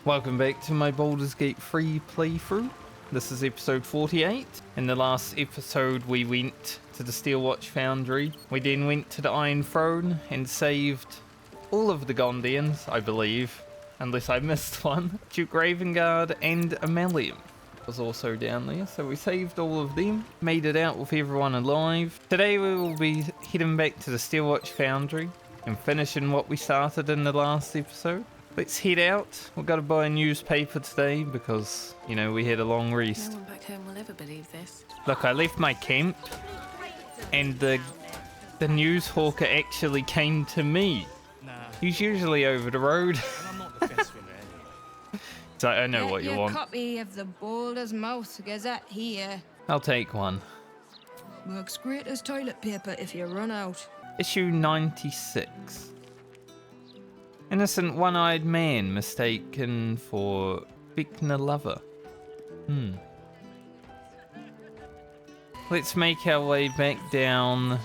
Welcome back to my Baldur's Gate 3 playthrough. This is episode 48. In the last episode we went to the Steelwatch Foundry. We then went to the Iron Throne and saved all of the Gondians, I believe. Unless I missed one. Duke Ravengard and Amelium was also down there. So we saved all of them. Made it out with everyone alive. Today we will be heading back to the Steelwatch Foundry and finishing what we started in the last episode. Let's head out. We've got to buy a newspaper today because, you know, we had a long rest. No one back home will ever believe this. Look, I left my camp and the news hawker actually came to me. Nah. He's usually over the road. I'm not the best winner anyway. So I know what you Your want. copy of the Baldur's Mouth Gazette here. I'll take one. Works great as toilet paper if you run out. Issue 96. Innocent one-eyed man mistaken for Vecna lover. Let's make our way back down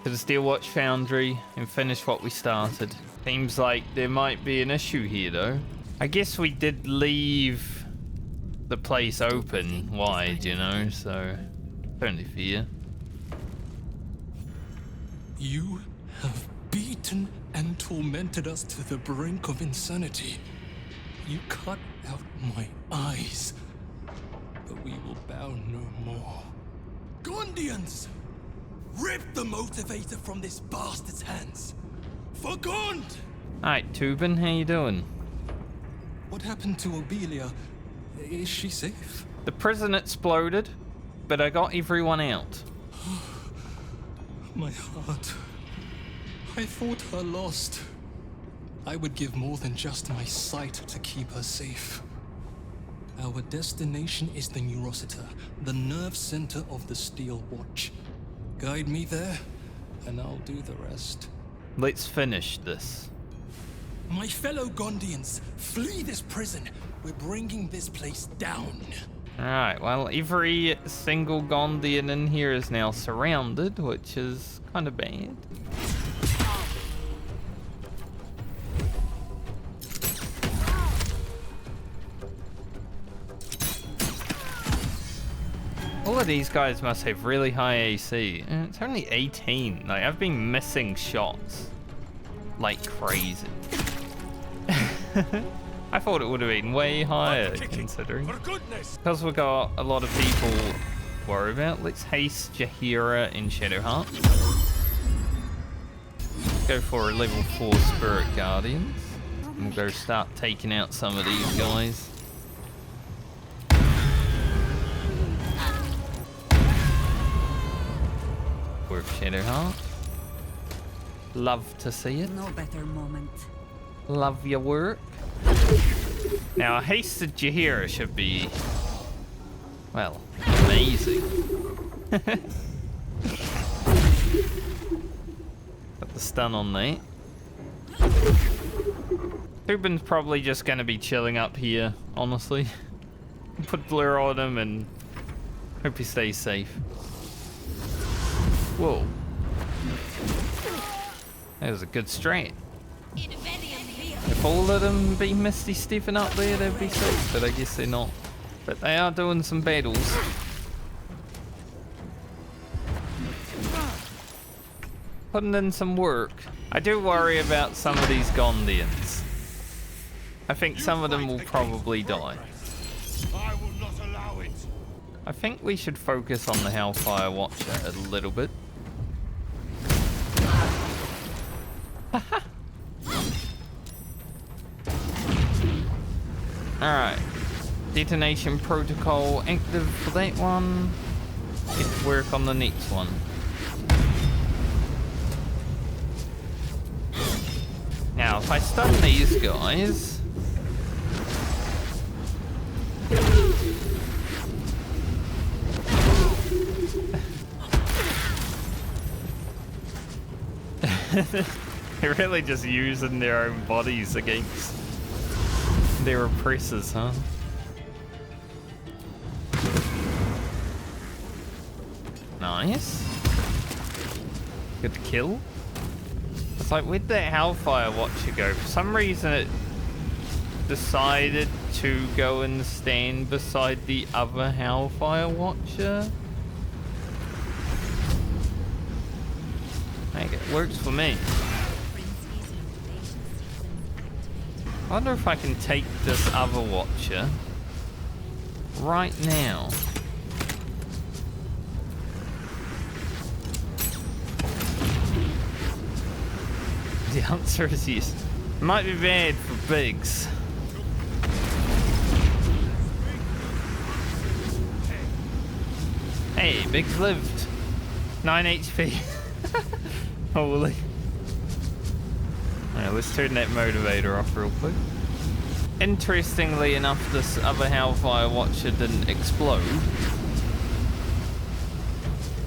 to the Steelwatch Foundry and finish what we started. Seems like there might be an issue here though. I guess we did leave the place open wide, you know, so only fear. You have beaten and tormented us to the brink of insanity. You cut out my eyes, but we will bow no more. Gondians! Rip the motivator from this bastard's hands! For Gond! Alright, Tubin, how you doing? What happened to Obelia? Is she safe? The prison exploded, but I got everyone out. My heart. I thought her lost. I would give more than just my sight to keep her safe. Our destination is the Neurosita, the nerve center of the Steel Watch. Guide me there, and I'll do the rest. Let's finish this. My fellow Gondians, flee this prison. We're bringing this place down. Alright, well, every single Gondian in here is now surrounded, which is kind of bad. All of these guys must have really high AC. It's only 18. Like, I've been missing shots like crazy. I thought it would have been way higher, considering. Because we got a lot of people to worry about. Let's haste Jaheira and Shadowheart. Go for a level 4 Spirit Guardians. And we'll go start taking out some of these guys. Work Shadowheart. Love to see it. No better moment. Love your work. Now, a hasted Jaheira should be, well, amazing. Got the stun on that. Tubin's probably just going to be chilling up here, honestly. Put blur on him and hope he stays safe. Whoa. That was a good strat. If all of them be Misty stepping up there, they'd be sick, but I guess they're not. But they are doing some battles. Putting in some work. I do worry about some of these Gondians. I think some of them will probably die. I will not allow it. I think we should focus on the Hellfire Watcher a little bit. Alright. Detonation protocol active for that one. Get to work on the next one. Now, if I stun these guys... They're really just using their own bodies against their oppressors, huh? Nice. Good kill. It's like, where'd that Hellfire Watcher go? For some reason decided to go and stand beside the other Hellfire Watcher. Like, it works for me. I wonder if I can take this other Watcher right now. The answer is yes. Might be bad for Biggs. Hey, Biggs lived. 9 HP. Holy. Alright, let's turn that motivator off real quick. Interestingly enough, this other Hellfire Watcher didn't explode.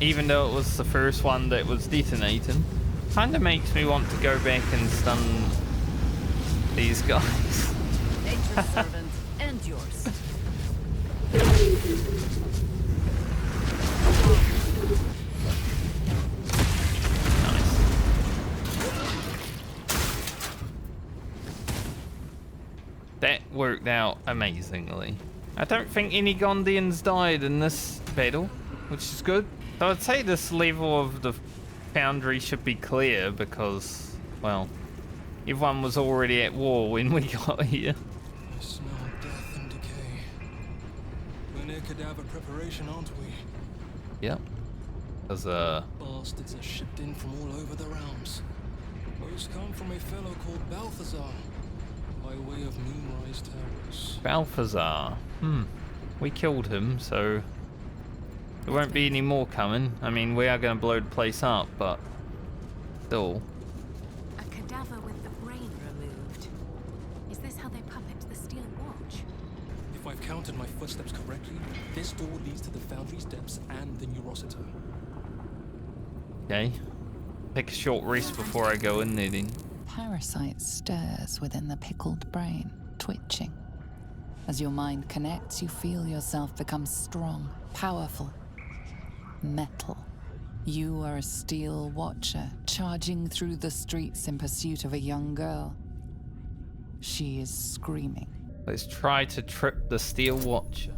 Even though it was the first one that was detonating. Kinda makes me want to go back and stun these guys. Nature's servant and yours. Nice. That worked out amazingly. I don't think any Gondians died in this battle, which is good. So I'd say this level of the Foundry should be clear because, well, everyone was already at war when we got here. I smell death and decay. We're near cadaver preparation, aren't we? Yep. There's Bastards are shipped in from all over the realms. Most come from a fellow called Balthazar, by way of Moonrise Towers. Balthazar. We killed him, so there won't be any more coming. I mean, we are going to blow the place up, but still. A cadaver with the brain removed. Is this how they puppet the Steel Watch? If I've counted my footsteps correctly, this door leads to the Foundry's depths and the Neurositer. Okay. Take a short rest before I go in there then. Parasite stirs within the pickled brain, twitching. As your mind connects, you feel yourself become strong, powerful. Metal. You are a Steel Watcher, charging through the streets in pursuit of a young girl. She is screaming. Let's try to trip the Steel Watcher.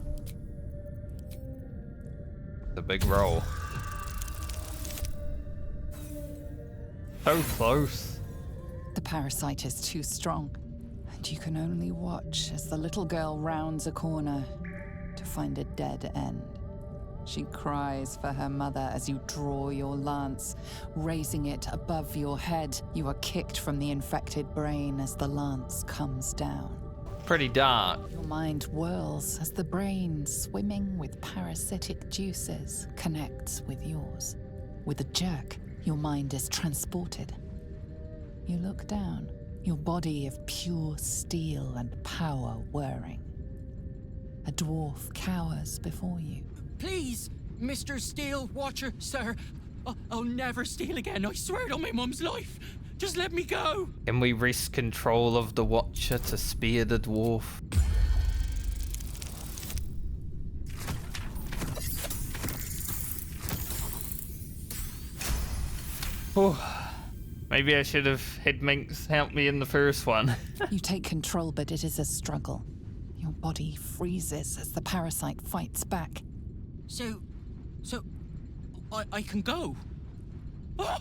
The big roll. So close. The parasite is too strong, and you can only watch as the little girl rounds a corner to find a dead end. She cries for her mother as you draw your lance. Raising it above your head, you are kicked from the infected brain as the lance comes down. Pretty dark. Your mind whirls as the brain, swimming with parasitic juices, connects with yours. With a jerk, your mind is transported. You look down, your body of pure steel and power whirring. A dwarf cowers before you. Please, Mr. Steel Watcher, sir. I'll never steal again. I swear it on my mum's life. Just let me go. Can we wrest control of the Watcher to spear the dwarf? Oh, maybe I should have had Minx help me in the first one. You take control, but it is a struggle. Your body freezes as the parasite fights back. So, I can go. Oh,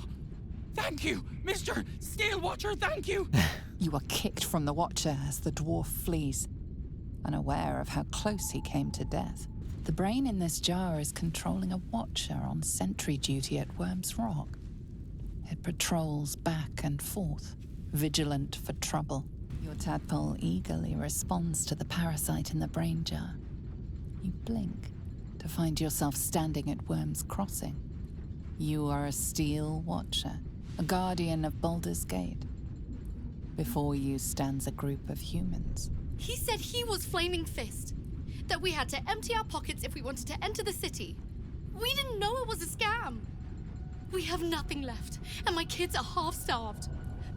thank you, Mr. Steel Watcher, thank you. You are kicked from the Watcher as the dwarf flees, unaware of how close he came to death. The brain in this jar is controlling a Watcher on sentry duty at Worm's Rock. It patrols back and forth, vigilant for trouble. Your tadpole eagerly responds to the parasite in the brain jar. You blink to find yourself standing at Worm's Crossing. You are a Steel Watcher, a guardian of Baldur's Gate. Before you stands a group of humans. He said he was Flaming Fist. That we had to empty our pockets if we wanted to enter the city. We didn't know it was a scam. We have nothing left, and my kids are half-starved.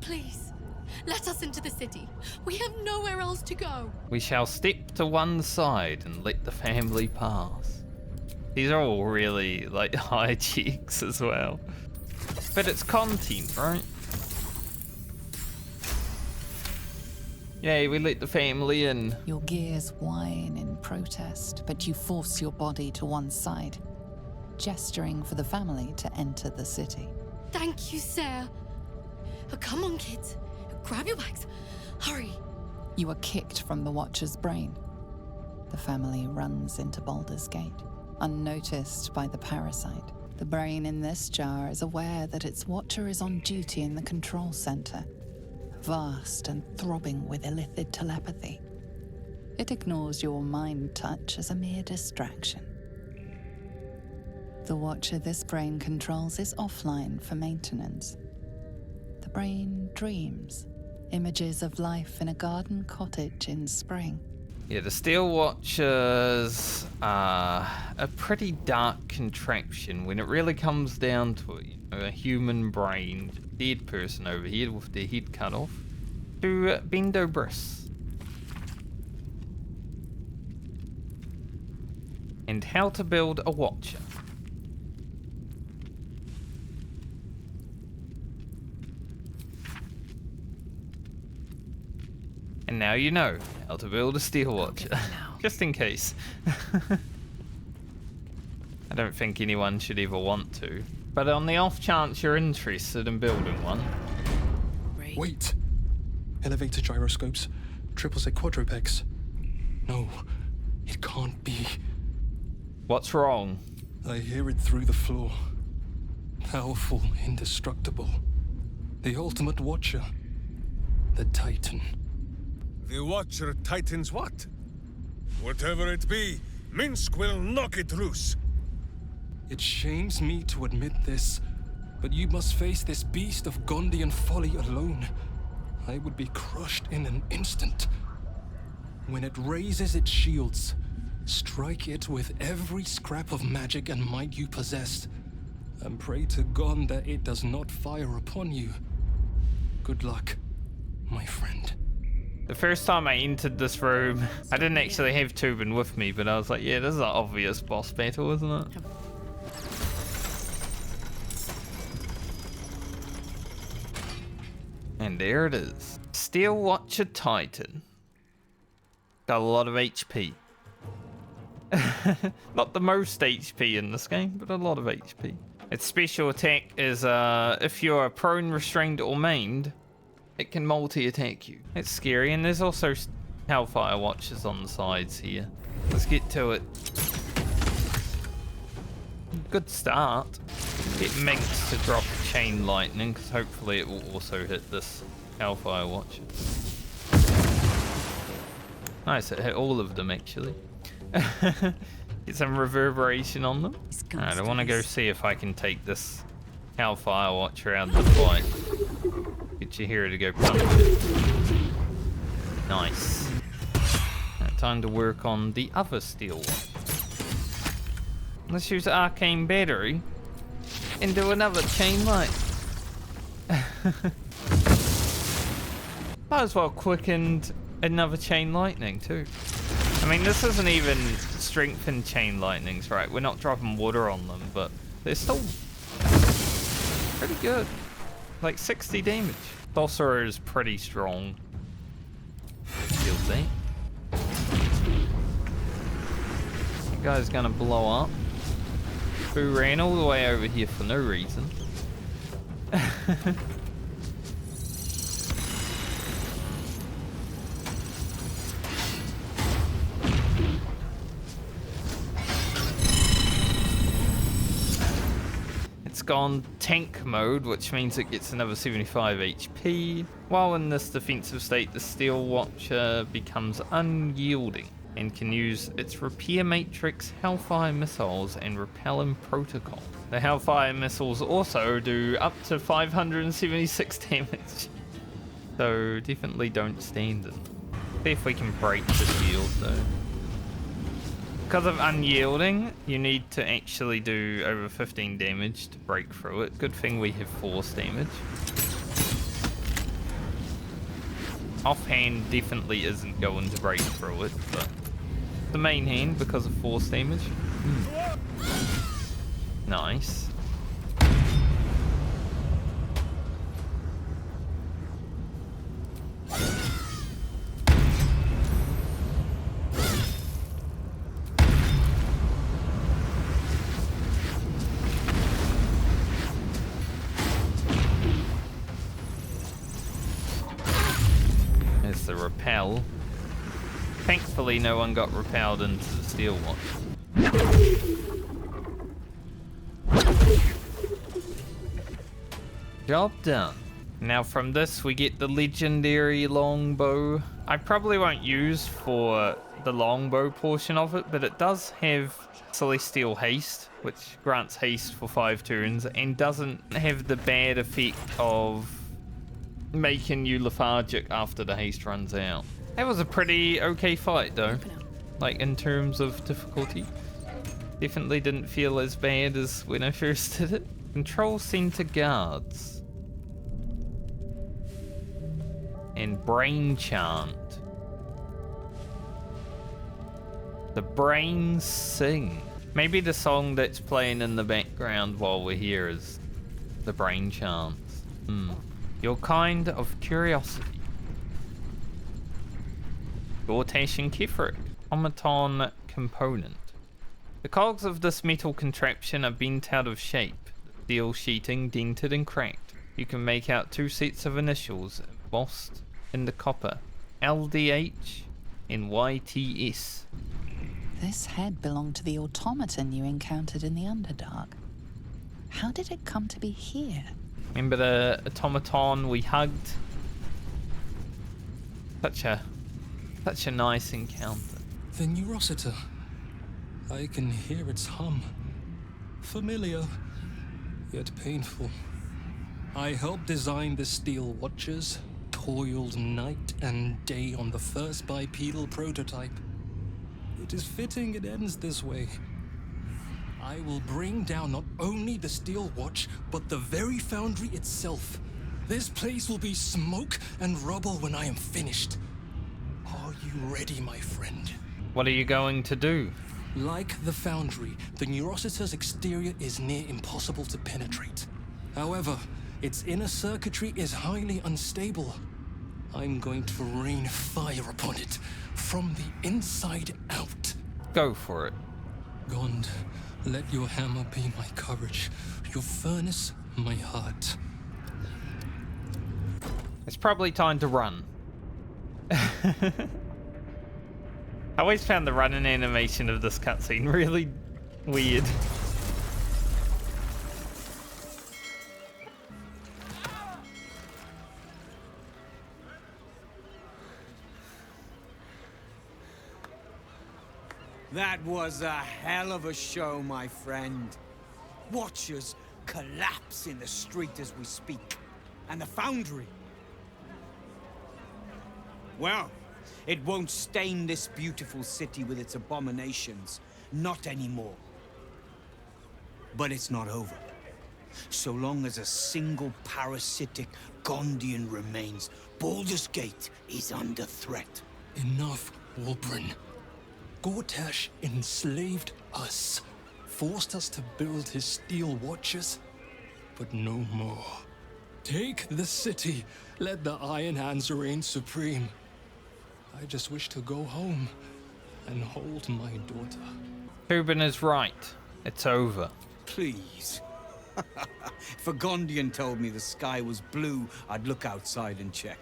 Please, let us into the city. We have nowhere else to go. We shall step to one side and let the family pass. These are all really, like, high cheeks as well. But it's content, right? Yay, we let the family in. Your gears whine in protest, but you force your body to one side, gesturing for the family to enter the city. Thank you, sir. Come on, kids. Grab your bags. Hurry. You are kicked from the Watcher's brain. The family runs into Baldur's Gate, unnoticed by the parasite. The brain in this jar is aware that its Watcher is on duty in the control center, vast and throbbing with illithid telepathy. It ignores your mind touch as a mere distraction. The Watcher this brain controls is offline for maintenance. The brain dreams, images of life in a garden cottage in spring. Yeah, the Steel Watchers are a pretty dark contraption when it really comes down to it. You know, a human brain, dead person over here with their head cut off, to Bendo Briss. And how to build a Watcher. And now you know how to build a Steel Watcher. Just in case. I don't think anyone should ever want to. But on the off chance you're interested in building one. Wait! Elevator gyroscopes, triple Z quadrupex. No, it can't be. What's wrong? I hear it through the floor. Powerful, indestructible. The ultimate Watcher. The Titan. The Watcher tightens what? Whatever it be, Minsk will knock it loose. It shames me to admit this, but you must face this beast of Gondian folly alone. I would be crushed in an instant. When it raises its shields, strike it with every scrap of magic and might you possess, and pray to God that it does not fire upon you. Good luck, my friend. The first time I entered this room, I didn't actually have Tubin with me, but I was like, yeah, this is an obvious boss battle, isn't it? And there it is. Steel Watcher Titan. Got a lot of HP. Not the most HP in this game, but a lot of HP. Its special attack is if you're prone, restrained, or maimed, it can multi-attack you. It's scary, and there's also Hellfire Watchers on the sides here. Let's get to it. Good start. Get Minx to drop Chain Lightning, because hopefully it will also hit this Hellfire Watcher. Nice, it hit all of them actually. Get some reverberation on them. Alright, I want to go see if I can take this Hellfire Watcher out of the fight. Get your hero to go punch it. Nice. Now, time to work on the other steel one. Let's use Arcane Battery and do another Chain Light. Might as well quickened another Chain Lightning too. I mean, this isn't even strengthened Chain Lightnings, right? We're not dropping water on them, but they're still pretty good. Like 60 damage. Sorcerer is pretty strong. Guilty. That guy's gonna blow up. Who ran all the way over here for no reason. It's gone tank mode, which means it gets another 75 HP. While in this defensive state, the Steel Watcher becomes unyielding and can use its Repair Matrix, Hellfire Missiles, and Repellent Protocol. The Hellfire Missiles also do up to 576 damage. So definitely don't stand them. See if we can break the shield though. Because of unyielding, you need to actually do over 15 damage to break through it. Good thing we have force damage. Offhand definitely isn't going to break through it, but the main hand because of force damage. Nice. repel. Thankfully, no one got repelled into the Steel Watch. Job done. Now from this, we get the legendary longbow. I probably won't use for the longbow portion of it, but it does have Celestial Haste, which grants haste for 5 turns, and doesn't have the bad effect of making you lethargic after the haste runs out. That was a pretty okay fight though, like in terms of difficulty. Definitely didn't feel as bad as when I first did it. Control Center Guards. And Brain Chant. The Brains Sing. Maybe the song that's playing in the background while we're here is the Brain Chants. Your kind of curiosity. Gortash and Kefric. Automaton component. The cogs of this metal contraption are bent out of shape. The steel sheeting dented and cracked. You can make out 2 sets of initials embossed in the copper. LDH and YTS. This head belonged to the automaton you encountered in the Underdark. How did it come to be here? Remember the automaton we hugged? Such a nice encounter. The Neurosita. I can hear its hum. Familiar, yet painful. I helped design the Steel Watchers, toiled night and day on the first bipedal prototype. It is fitting it ends this way. I will bring down not only the Steel Watch, but the very Foundry itself. This place will be smoke and rubble when I am finished. Are you ready, my friend? What are you going to do? Like the Foundry, the Neurosita's exterior is near impossible to penetrate. However, its inner circuitry is highly unstable. I'm going to rain fire upon it from the inside out. Go for it. Gond, let your hammer be my courage, your furnace my heart. It's probably time to run. I always found the running animation of this cutscene really weird. That was a hell of a show, my friend. Watchers collapse in the street as we speak. And the Foundry. Well, it won't stain this beautiful city with its abominations. Not anymore. But it's not over. So long as a single parasitic Gondian remains, Baldur's Gate is under threat. Enough, Wulbren. Gortash enslaved us, forced us to build his Steel Watchers, but no more. Take the city, let the Iron Hands reign supreme. I just wish to go home and hold my daughter. Ruben is right. It's over. Please. If a Gondian told me the sky was blue, I'd look outside and check.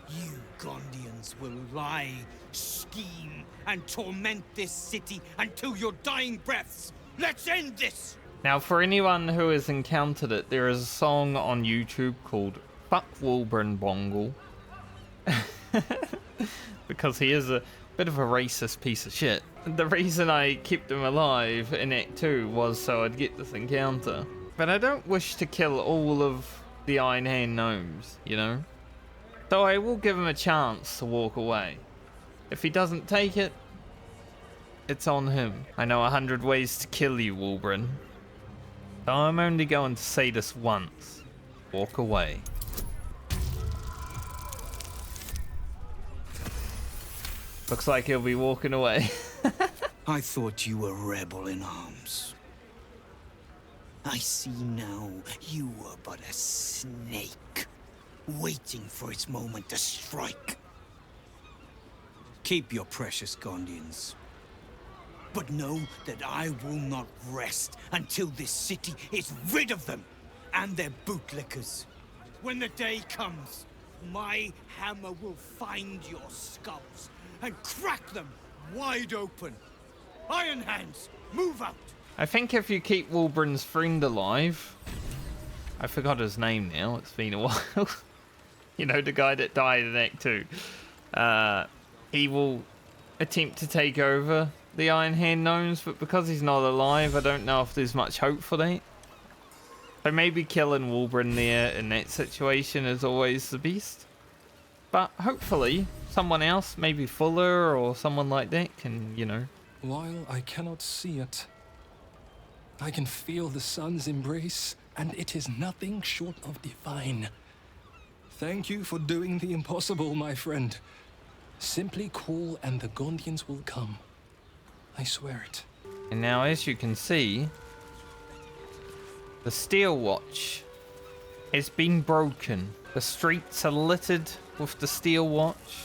You Gondians will lie, scheme, and torment this city until your dying breaths. Let's end this! Now, for anyone who has encountered it, there is a song on YouTube called Fuck Wulbren Bongle. Because he is a bit of a racist piece of shit. The reason I kept him alive in Act 2 was so I'd get this encounter. But I don't wish to kill all of the Iron Hand gnomes, you know? So I will give him a chance to walk away. If he doesn't take it, it's on him. I know 100 ways to kill you, Wulbren. So I'm only going to say this once. Walk away. Looks like he'll be walking away. I thought you were a rebel in arms. I see now you were but a snake, waiting for its moment to strike. Keep your precious Gondians. But know that I will not rest until this city is rid of them and their bootlickers. When the day comes, My hammer will find your skulls and crack them wide open. Iron Hands, move out! I think if you keep Wulbren's friend alive, I forgot his name now, it's been a while. You know, the guy that died in Act 2. He will attempt to take over the Iron Hand Gnomes, but because he's not alive, I don't know if there's much hope for that. So maybe killing Wulbren there in that situation is always the best. But hopefully, someone else, maybe Fuller or someone like that, can, you know. While I cannot see it, I can feel the sun's embrace, and it is nothing short of divine. Thank you for doing the impossible, my friend. Simply call and the Gondians will come. I swear it. And now, as you can see, the Steel Watch has been broken. The streets are littered with the Steel Watch.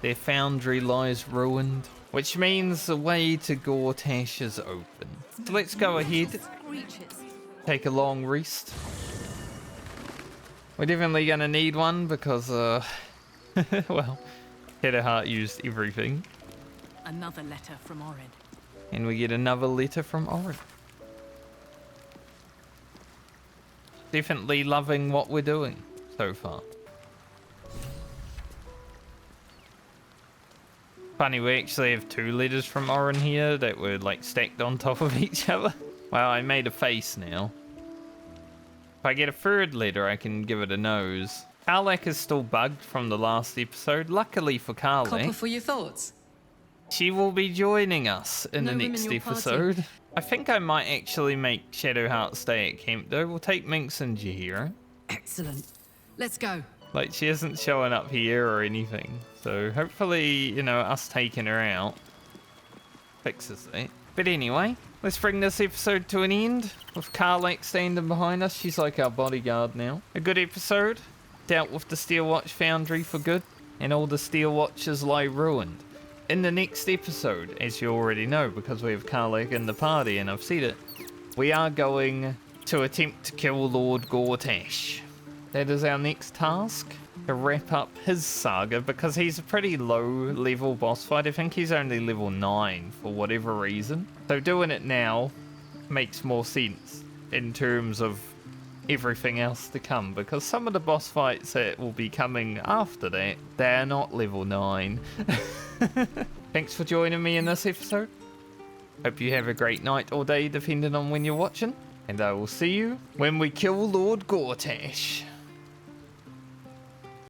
Their foundry lies ruined, which means the way to Gortash is open. So let's go ahead, take a long rest. We're definitely gonna need one because, well, Shadowheart used everything. Another letter from Orin. And we get another letter from Orin. Definitely loving what we're doing so far. Funny, we actually have 2 letters from Orin here that were like stacked on top of each other. Wow, I made a face now. If I get a 3rd letter, I can give it a nose. Karlak is still bugged from the last episode. Luckily for Copper Karlak, for your thoughts. she will be joining us in No the room in next your episode. party. I think I might actually make Shadowheart stay at camp though. We'll take Minx and Jahira. Excellent. Let's go. Like, she isn't showing up here or anything. So hopefully, you know, us taking her out fixes that. But anyway, let's bring this episode to an end with Karlak standing behind us. She's like our bodyguard now. A good episode. Dealt with the Steel Watch Foundry for good. And all the Steel Watches lie ruined. In the next episode, as you already know, because we have Karlak in the party and I've said it, we are going to attempt to kill Lord Gortash. That is our next task, to wrap up his saga, because he's a pretty low level boss fight. I think he's only level 9 for whatever reason. So doing it now makes more sense in terms of everything else to come, because some of the boss fights that will be coming after that, they're not level 9. Thanks for joining me in this episode. Hope you have a great night or day depending on when you're watching, and I will see you when we kill Lord Gortash.